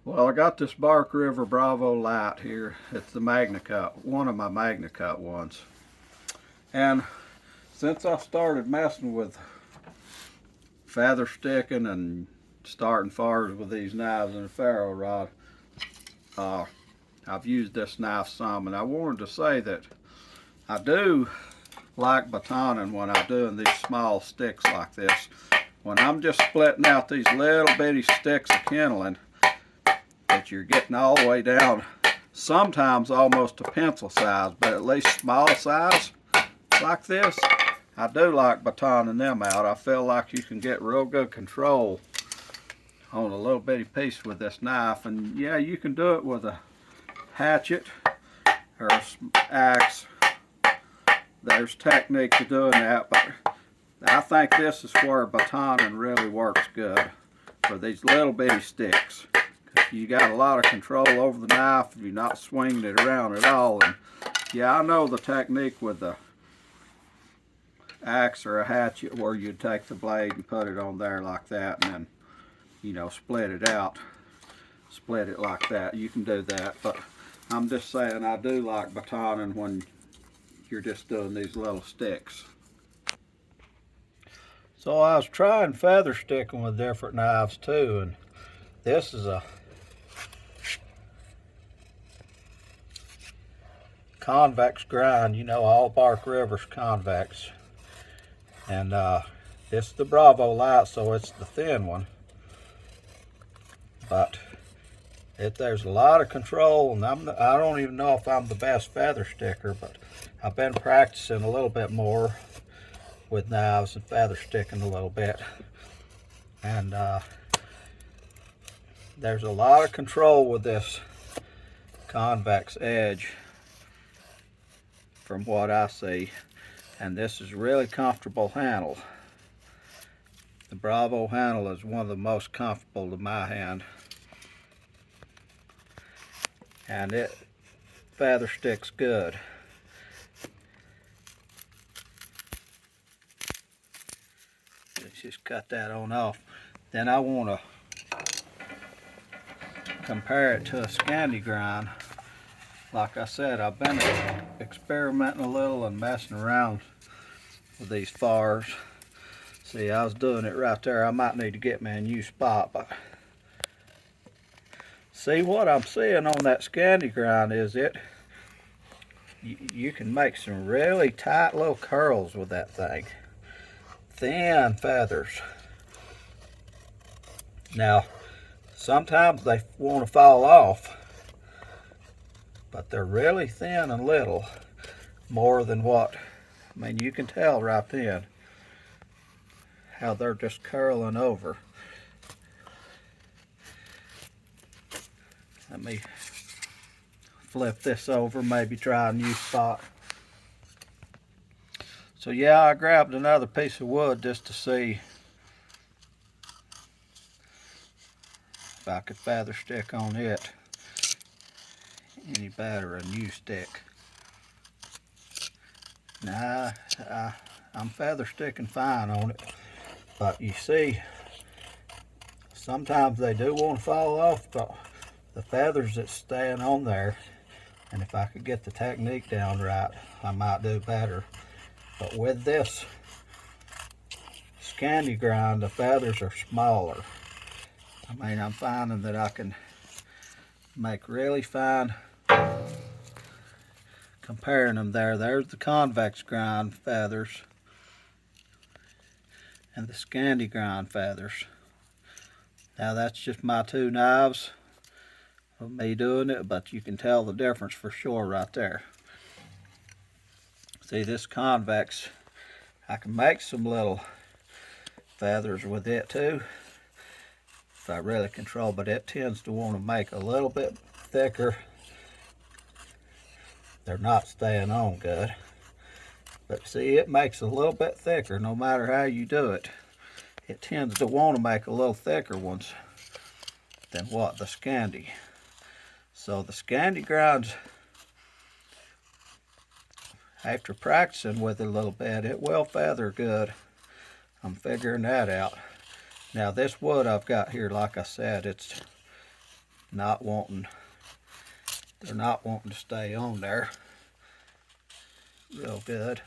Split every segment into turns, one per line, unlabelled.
Well, I got this Bark River Bravo light here. It's the Magna-Cut, one of my Magna-Cut ones. And since I started messing with feather sticking and starting fires with these knives and a ferro rod, uh, I've used this knife some, and I wanted to say that I do like batoning when I'm doing these small sticks like this. When I'm just splitting out these little bitty sticks of kindling, that you're getting all the way down, sometimes almost to pencil size, but at least small size like this, I do like batoning them out. I feel like you can get real good control on a little bitty piece with this knife. And yeah, you can do it with a hatchet or an axe. There's technique to doing that, but I think this is where batoning really works good for these little bitty sticks. You got a lot of control over the knife. You're not swinging it around at all. And yeah, I know the technique with the axe or a hatchet where you take the blade and put it on there like that, and then, you know, split it out, split it like that. You can do that, but I'm just saying I do like batoning when you're just doing these little sticks. So I was trying feather sticking with different knives too, and this is a convex grind. You know, all Bark River's convex. And this is the Bravo light, so it's the thin one. But there's a lot of control, and I don't even know if I'm the best feather sticker, but I've been practicing a little bit more with knives and feather sticking a little bit. And there's a lot of control with this convex edge from what I see. And this is a really comfortable handle. The Bravo handle is one of the most comfortable to my hand. And it feather sticks good. Let's just cut that on off. Then I want to compare it to a Scandi grind. Like I said, I've been experimenting a little and messing around with these fars. See, I was doing it right there. I might need to get me a new spot, but see, what I'm seeing on that Scandi grind is you can make some really tight little curls with that thing. Thin feathers. Now, sometimes they want to fall off, but they're really thin and little, more than what, I mean, you can tell right then how they're just curling over. Let me flip this over, maybe try a new spot. So yeah, I grabbed another piece of wood just to see if I could feather stick on it any better, a new stick. Nah, I'm feather sticking fine on it, but you see, sometimes they do want to fall off, but the feathers that's staying on there, and if I could get the technique down right, I might do better. But with this Scandi grind, the feathers are smaller. I mean, I'm finding that I can make really fine comparing them there. There's the convex grind feathers and the Scandi grind feathers. Now that's just my two knives of me doing it, but you can tell the difference for sure right there. See, this convex, I can make some little feathers with it too if I really control, but it tends to want to make a little bit thicker. They're not staying on good, but see, it makes a little bit thicker no matter how you do it. It tends to want to make a little thicker ones than what the Scandi. So the Scandi grinds, after practicing with it a little bit, it will feather good. I'm figuring that out. Now this wood I've got here, like I said, it's not wanting, they're not wanting to stay on there real good.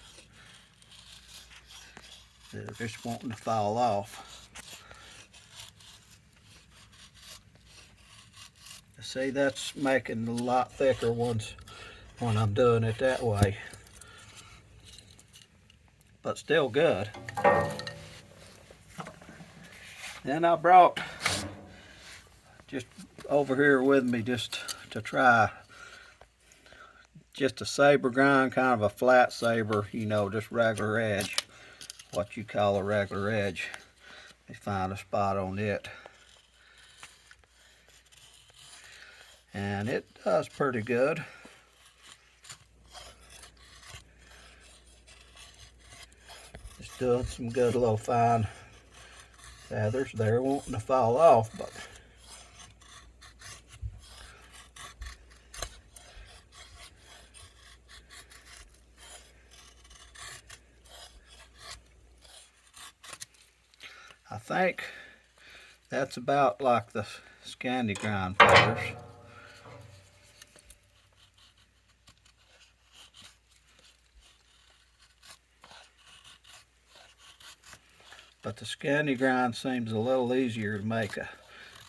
They're just wanting to fall off. See, that's making a lot thicker ones when I'm doing it that way, but still good. Then I brought just over here with me just to try just a saber grind, kind of a flat saber, you know, just regular edge, what you call a regular edge. Let me find a spot on it. And it does pretty good. Just doing some good little fine feathers there, wanting to fall off, but I think that's about like the Scandi grind feathers. But the Scandi grind seems a little easier to make a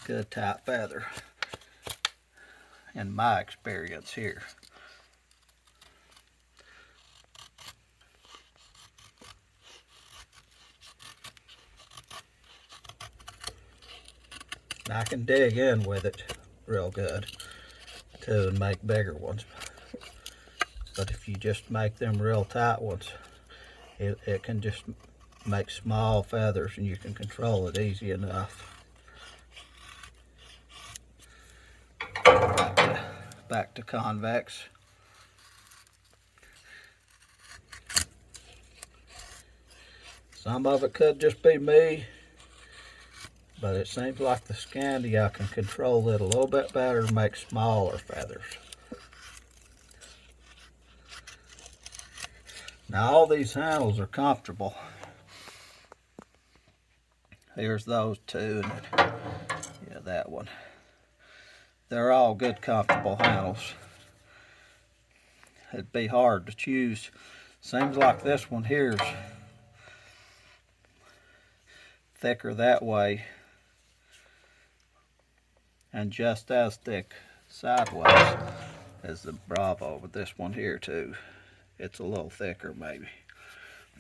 good tight feather, in my experience here. And I can dig in with it real good too and make bigger ones. But if you just make them real tight ones, it can just make small feathers and you can control it easy enough. Back to convex. Some of it could just be me, but it seems like the Scandi, I can control it a little bit better to make smaller feathers. Now all these handles are comfortable. Here's those two, and yeah, that one. They're all good, comfortable handles. It'd be hard to choose. Seems like this one here's thicker that way, and just as thick sideways as the Bravo, but this one here too, it's a little thicker maybe.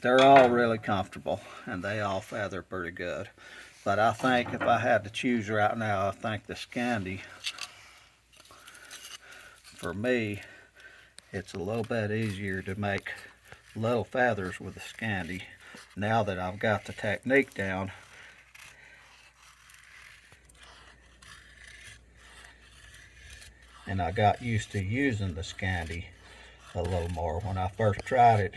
They're all really comfortable and they all feather pretty good. But I think if I had to choose right now, I think the Scandi, for me, it's a little bit easier to make little feathers with the Scandi now that I've got the technique down. And I got used to using the Scandi a little more. When I first tried it,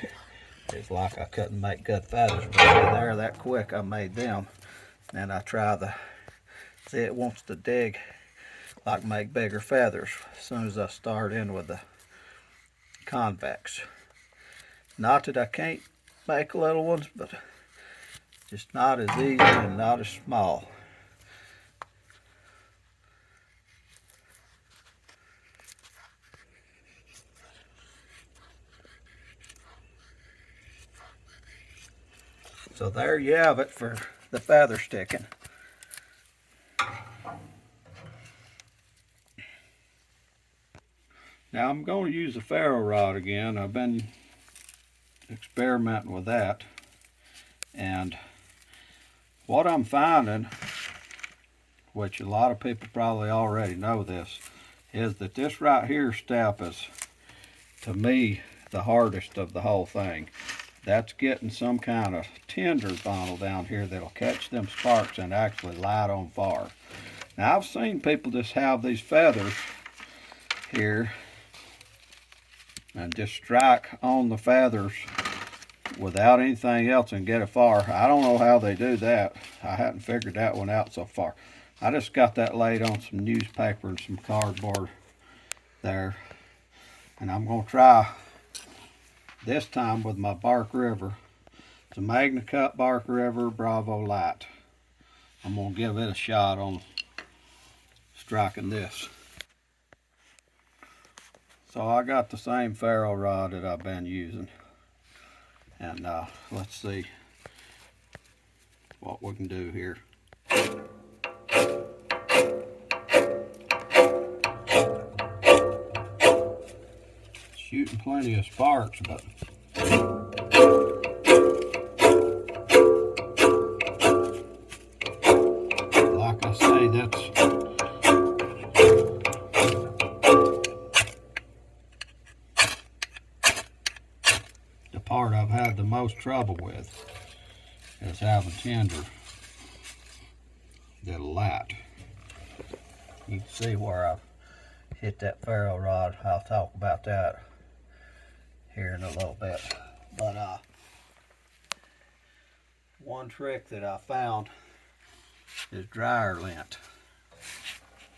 it's like I couldn't make good feathers, but there, that quick I made them. And I try the, see, it wants to dig, like make bigger feathers as soon as I start in with the convex. Not that I can't make little ones, but just not as easy and not as small. So there you have it for the feather sticking. Now I'm going to use a ferro rod again. I've been experimenting with that, and what I'm finding, which a lot of people probably already know this, is that this right here step is, to me, the hardest of the whole thing. That's getting some kind of tinder bottle down here that'll catch them sparks and actually light on fire. Now I've seen people just have these feathers here and just strike on the feathers without anything else and get a fire. I don't know how they do that. I haven't figured that one out so far. I just got that laid on some newspaper and some cardboard there, and I'm going to try this time with my Bark River. It's a Magna-Cut Bark River Bravo Light. I'm going to give it a shot on striking this. So I got the same ferro rod that I've been using, and let's see what we can do here. Shooting plenty of sparks, but like I say, that's the part I've had the most trouble with, is having tinder that'll light. You can see where I've hit that ferro rod. I'll talk about that here in a little bit. But one trick that I found is dryer lint.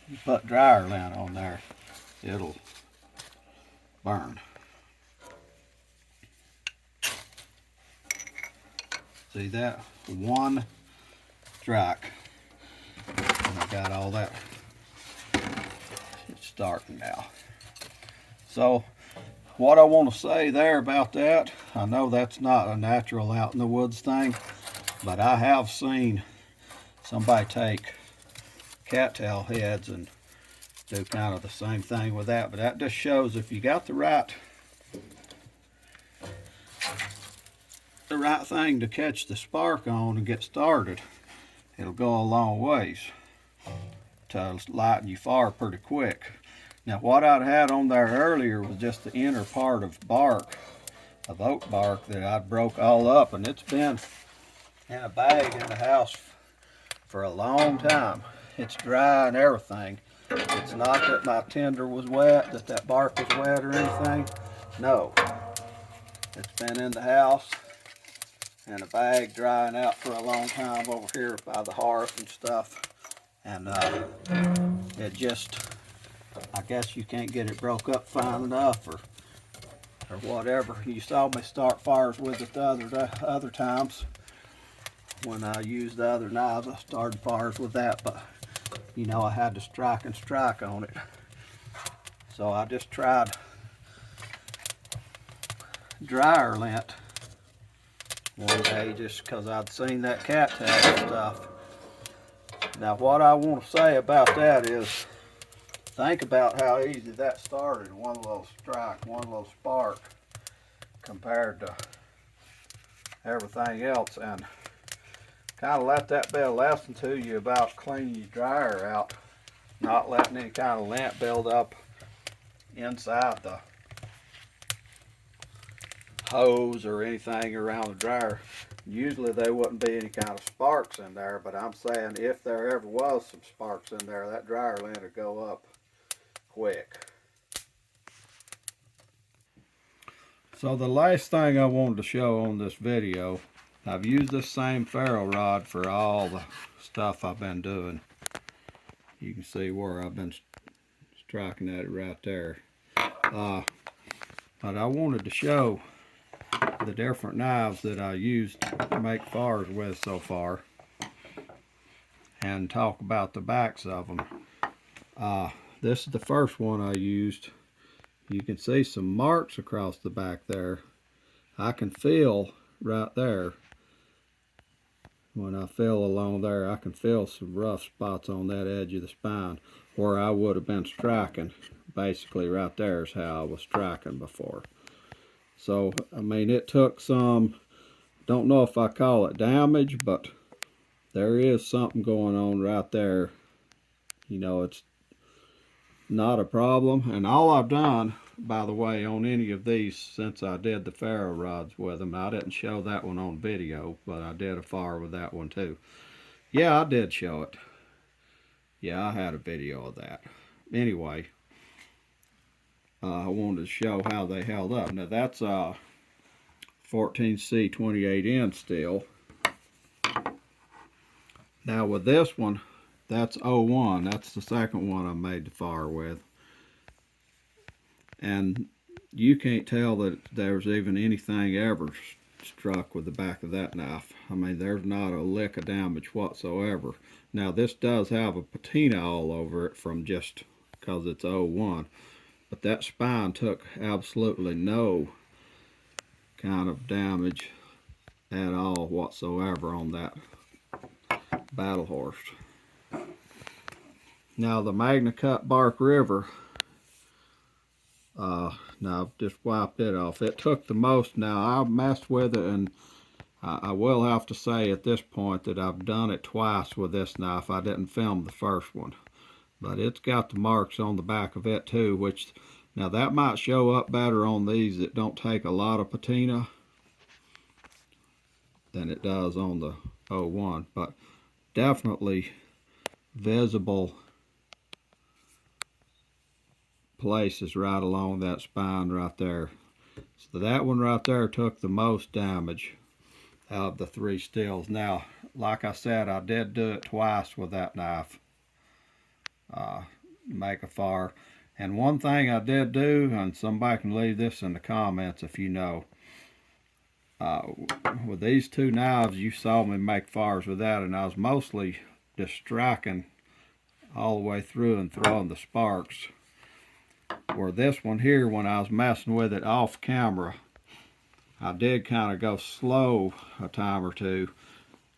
You put dryer lint on there, it'll burn. See that? One strike. And I got all that. It's starting now. So what I want to say there about that, I know that's not a natural out in the woods thing, but I have seen somebody take cattail heads and do kind of the same thing with that. But that just shows if you got the right thing to catch the spark on and get started, it'll go a long ways to lighten your fire pretty quick. Now what I'd had on there earlier was just the inner part of bark, of oak bark, that I'd broke all up, and it's been in a bag in the house for a long time. It's dry and everything. It's not that my tinder was wet, that bark was wet or anything. No, it's been in the house in a bag drying out for a long time over here by the hearth and stuff. And it just, I guess you can't get it broke up fine enough, or whatever. You saw me start fires with it the other times. When I used the other knives, I started fires with that, but you know, I had to strike and strike on it. So I just tried dryer lint one day just because I'd seen that cattail stuff. Now what I want to say about that is, think about how easy that started. One little strike, one little spark, compared to everything else. And kind of let that be a lesson to you about cleaning your dryer out, not letting any kind of lint build up inside the hose or anything around the dryer. Usually there wouldn't be any kind of sparks in there, but I'm saying if there ever was some sparks in there, that dryer lint would go up quick. So the last thing I wanted to show on this video, I've used this same ferro rod for all the stuff I've been doing. You can see where I've been striking at it right there. But I wanted to show the different knives that I used to make fires with so far, and talk about the backs of them. This is the first one I used. You can see some marks across the back there. I can feel right there, when I feel along there, I can feel some rough spots on that edge of the spine where I would have been striking. Basically right there is how I was striking before. So I mean, it took some, don't know if I call it damage, but there is something going on right there. You know, it's not a problem. And all I've done, by the way, on any of these since I did the ferro rods with them, I didn't show that one on video, but I did a fire with that one too. Yeah, I did show it. Yeah, I had a video of that. Anyway, I wanted to show how they held up. Now that's 14C 28N steel. Now with this one, that's 01. That's the second one I made the fire with. And you can't tell that there's even anything ever struck with the back of that knife. I mean, there's not a lick of damage whatsoever. Now this does have a patina all over it from just because it's 01, but that spine took absolutely no kind of damage at all whatsoever on that Battle Horse. Now the Magna-Cut Bark River, now just wiped it off. It took the most. Now I've messed with it, and I will have to say at this point that I've done it twice with this knife. I didn't film the first one, but it's got the marks on the back of it too, which now that might show up better on these that don't take a lot of patina than it does on the 01, but definitely visible places right along that spine right there. So that one right there took the most damage out of the 3 steels. Now, like I said, I did do it twice with that knife, make a fire. And one thing I did do, and somebody can leave this in the comments if you know, with these 2 knives, you saw me make fires with that, and I was mostly just striking all the way through and throwing the sparks. Where this one here, when I was messing with it off camera, I did kind of go slow a time or two,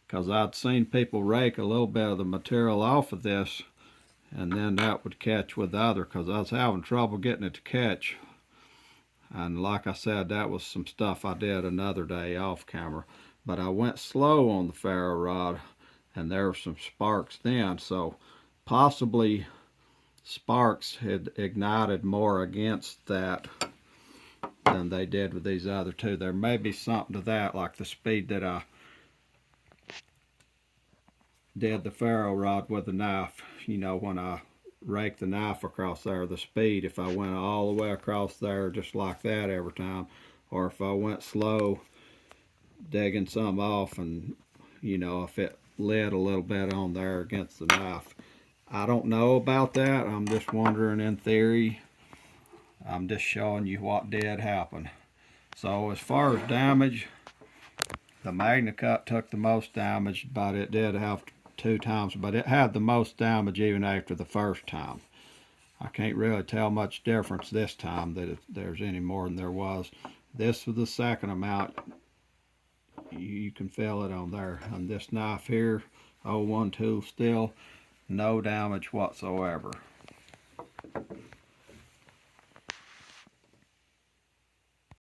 because I'd seen people rake a little bit of the material off of this, and then that would catch with the other, because I was having trouble getting it to catch. And like I said, that was some stuff I did another day off camera. But I went slow on the ferro rod, and there were some sparks then, so possibly sparks had ignited more against that than they did with these other 2. There may be something to that, like the speed that I did the ferro rod with the knife. You know, when I raked the knife across there, the speed, if I went all the way across there just like that every time, or if I went slow digging some off, and you know, if it lit a little bit on there against the knife. I don't know about that. I'm just wondering in theory. I'm just showing you what did happen. So as far as damage, the Magna-Cut took the most damage, but it did have 2 times, but it had the most damage even after the first time. I can't really tell much difference this time that there's any more than there was. This was the second amount. You can feel it on there. On this knife here, 012 still, no damage whatsoever.